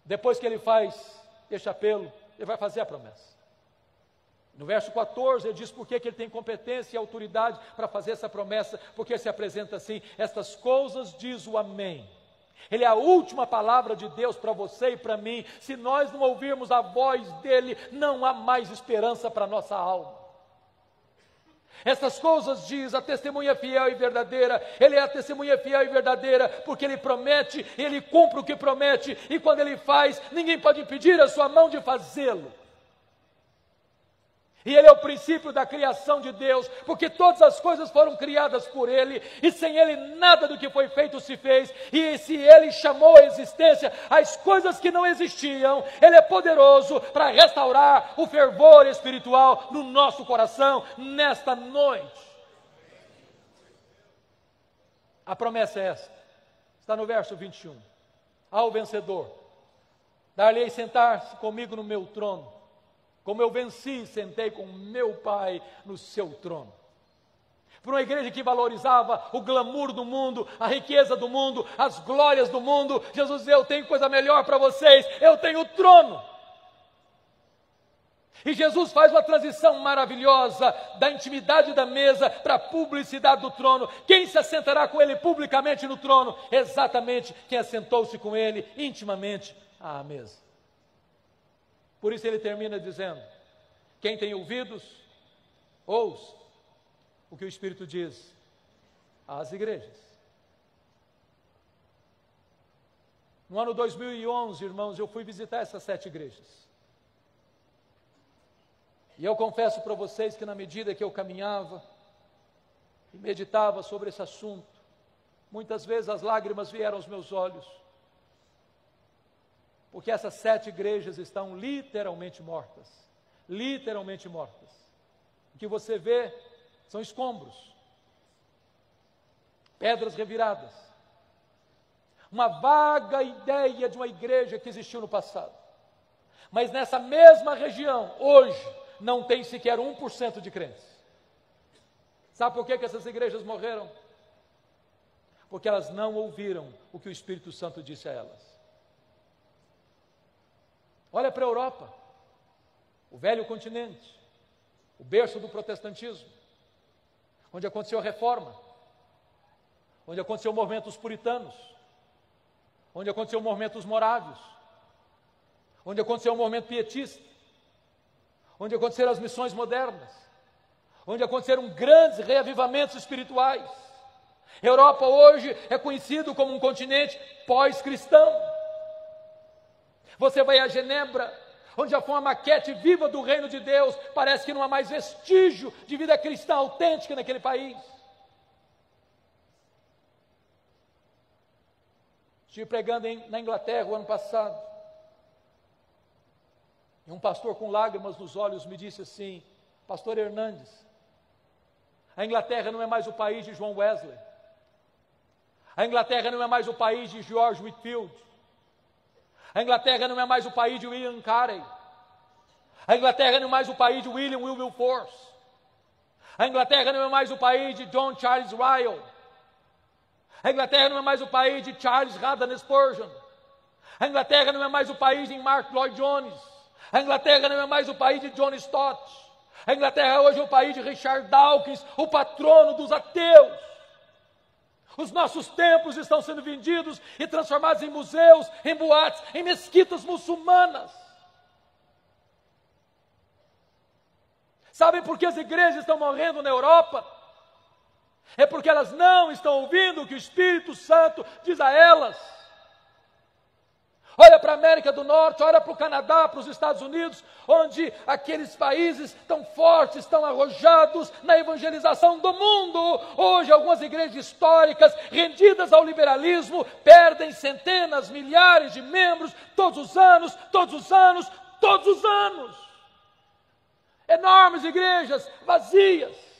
Depois que ele faz este apelo, ele vai fazer a promessa. No verso 14, ele diz por que ele tem competência e autoridade para fazer essa promessa, porque ele se apresenta assim: estas coisas diz o Amém. Ele é a última palavra de Deus para você e para mim. Se nós não ouvirmos a voz dele, não há mais esperança para a nossa alma. Essas coisas diz a testemunha fiel e verdadeira. Ele é a testemunha fiel e verdadeira, porque ele promete, ele cumpre o que promete, e quando ele faz, ninguém pode impedir a sua mão de fazê-lo. E ele é o princípio da criação de Deus, porque todas as coisas foram criadas por ele, e sem ele nada do que foi feito se fez. E se ele chamou à existência as coisas que não existiam, ele é poderoso para restaurar o fervor espiritual no nosso coração nesta noite. A promessa é esta, está no verso 21. Ao vencedor, dar-lhe-ei sentar-se comigo no meu trono, como eu venci e sentei com meu Pai no seu trono. Para uma igreja que valorizava o glamour do mundo, a riqueza do mundo, as glórias do mundo, Jesus dizia: eu tenho coisa melhor para vocês, eu tenho o trono. E Jesus faz uma transição maravilhosa da intimidade da mesa para a publicidade do trono. Quem se assentará com ele publicamente no trono? Exatamente quem assentou-se com ele intimamente à mesa. Por isso ele termina dizendo: quem tem ouvidos, ouça o que o Espírito diz às igrejas. No ano 2011, irmãos, eu fui visitar essas 7 igrejas. E eu confesso para vocês que na medida que eu caminhava e meditava sobre esse assunto, muitas vezes as lágrimas vieram aos meus olhos, porque essas 7 igrejas estão literalmente mortas. Literalmente mortas. O que você vê são escombros, pedras reviradas, uma vaga ideia de uma igreja que existiu no passado. Mas nessa mesma região, hoje, não tem sequer 1% de crentes. Sabe por que essas igrejas morreram? Porque elas não ouviram o que o Espírito Santo disse a elas. Olha para a Europa, o velho continente, o berço do protestantismo, onde aconteceu a reforma, onde aconteceu o movimento dos puritanos, onde aconteceu o movimento dos morávios, onde aconteceu o movimento pietista, onde aconteceram as missões modernas, onde aconteceram grandes reavivamentos espirituais. A Europa hoje é conhecido como um continente pós-cristão. Você vai a Genebra, onde já foi uma maquete viva do reino de Deus, parece que não há mais vestígio de vida cristã autêntica naquele país. Estive pregando na Inglaterra o ano passado, e um pastor com lágrimas nos olhos me disse assim: pastor Hernandes, a Inglaterra não é mais o país de John Wesley, a Inglaterra não é mais o país de George Whitefield, a Inglaterra não é mais o país de William Carey, a Inglaterra não é mais o país de William Wilberforce, a Inglaterra não é mais o país de John Charles Ryle, a Inglaterra não é mais o país de Charles Haddon Spurgeon, a Inglaterra não é mais o país de Mark Lloyd Jones, a Inglaterra não é mais o país de John Stott, a Inglaterra hoje é o país de Richard Dawkins, o patrono dos ateus. Os nossos templos estão sendo vendidos e transformados em museus, em boates, em mesquitas muçulmanas. Sabem por que as igrejas estão morrendo na Europa? É porque elas não estão ouvindo o que o Espírito Santo diz a elas. Olha para a América do Norte, olha para o Canadá, para os Estados Unidos, onde aqueles países tão fortes, estão arrojados na evangelização do mundo. Hoje algumas igrejas históricas, rendidas ao liberalismo, perdem centenas, milhares de membros todos os anos, todos os anos, todos os anos. Enormes igrejas vazias.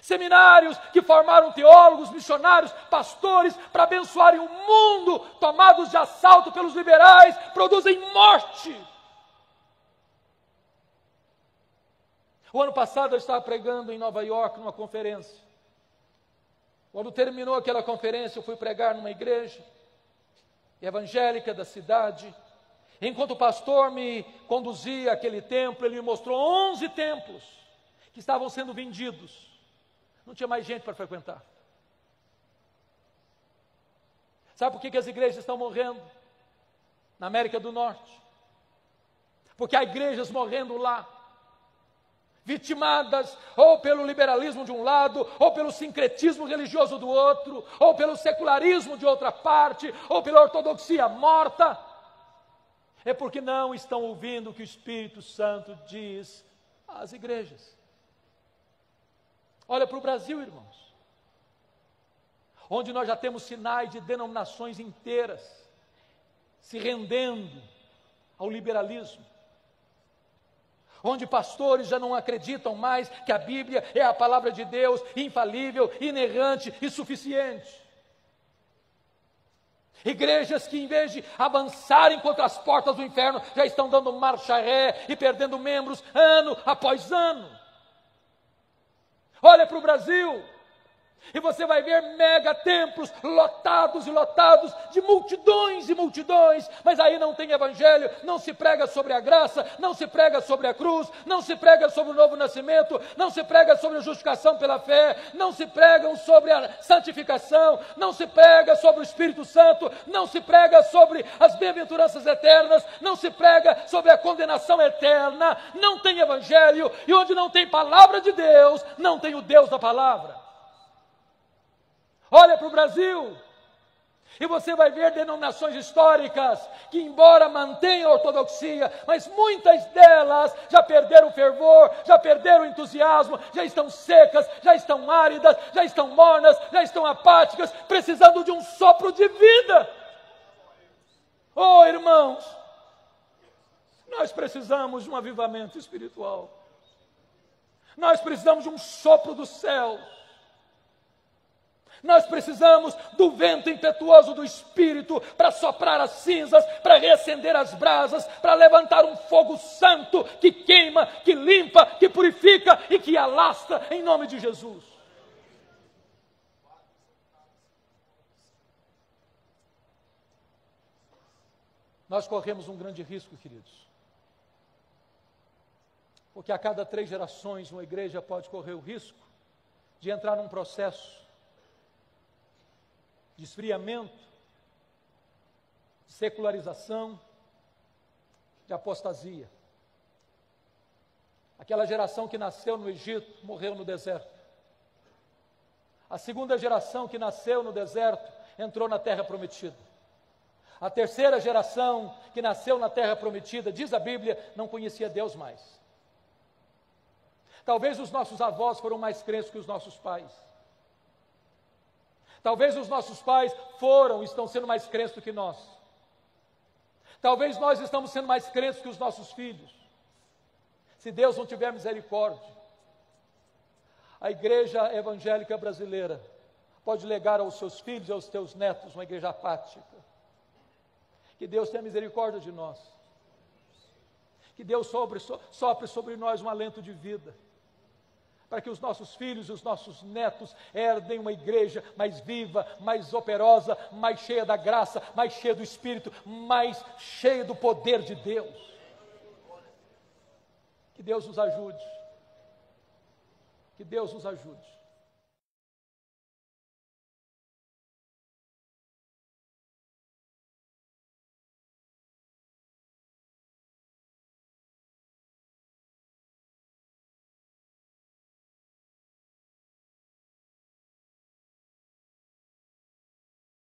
Seminários que formaram teólogos, missionários, pastores para abençoarem o mundo, tomados de assalto pelos liberais, produzem morte. O ano passado eu estava pregando em Nova York numa conferência. Quando terminou aquela conferência, eu fui pregar numa igreja evangélica da cidade, Enquanto o pastor me conduzia àquele templo, ele me mostrou 11 templos que estavam sendo vendidos. Não tinha mais gente para frequentar. Sabe por que as igrejas estão morrendo na América do Norte? Porque há igrejas morrendo lá, vitimadas ou pelo liberalismo de um lado, ou pelo sincretismo religioso do outro, ou pelo secularismo de outra parte, ou pela ortodoxia morta. É porque não estão ouvindo o que o Espírito Santo diz às igrejas. Olha para o Brasil, irmãos, onde nós já temos sinais de denominações inteiras se rendendo ao liberalismo, onde pastores já não acreditam mais que a Bíblia é a palavra de Deus, infalível, inerrante e suficiente. Igrejas que, em vez de avançarem contra as portas do inferno, já estão dando marcha ré e perdendo membros ano após ano. Olha para o Brasil, e você vai ver mega templos lotados e lotados de multidões e multidões, mas aí não tem evangelho, não se prega sobre a graça, não se prega sobre a cruz, não se prega sobre o novo nascimento, não se prega sobre a justificação pela fé, não se prega sobre a santificação, não se prega sobre o Espírito Santo, não se prega sobre as bem-aventuranças eternas, não se prega sobre a condenação eterna, não tem evangelho, e onde não tem palavra de Deus, não tem o Deus da palavra. Olha para o Brasil, e você vai ver denominações históricas que, embora mantenham a ortodoxia, mas muitas delas já perderam o fervor, já perderam o entusiasmo, já estão secas, já estão áridas, já estão mornas, já estão apáticas, precisando de um sopro de vida. Oh, irmãos, nós precisamos de um avivamento espiritual, nós precisamos de um sopro do céu. Nós precisamos do vento impetuoso do Espírito para soprar as cinzas, para reacender as brasas, para levantar um fogo santo que queima, que limpa, que purifica e que alastra em nome de Jesus. Nós corremos um grande risco, queridos, porque a cada 3 gerações uma igreja pode correr o risco de entrar num processo de esfriamento, de secularização, de apostasia. Aquela geração que nasceu no Egito, morreu no deserto. A segunda geração que nasceu no deserto, entrou na terra prometida. A terceira geração que nasceu na terra prometida, diz a Bíblia, não conhecia Deus mais. Talvez os nossos avós foram mais crentes que os nossos pais. Talvez os nossos pais estão sendo mais crentes do que nós. Talvez nós estamos sendo mais crentes que os nossos filhos. Se Deus não tiver misericórdia, a igreja evangélica brasileira pode legar aos seus filhos e aos teus netos uma igreja apática. Que Deus tenha misericórdia de nós. Que Deus sopre sobre nós um alento de vida, para que os nossos filhos e os nossos netos herdem uma igreja mais viva, mais operosa, mais cheia da graça, mais cheia do Espírito, mais cheia do poder de Deus. Que Deus nos ajude. Que Deus nos ajude.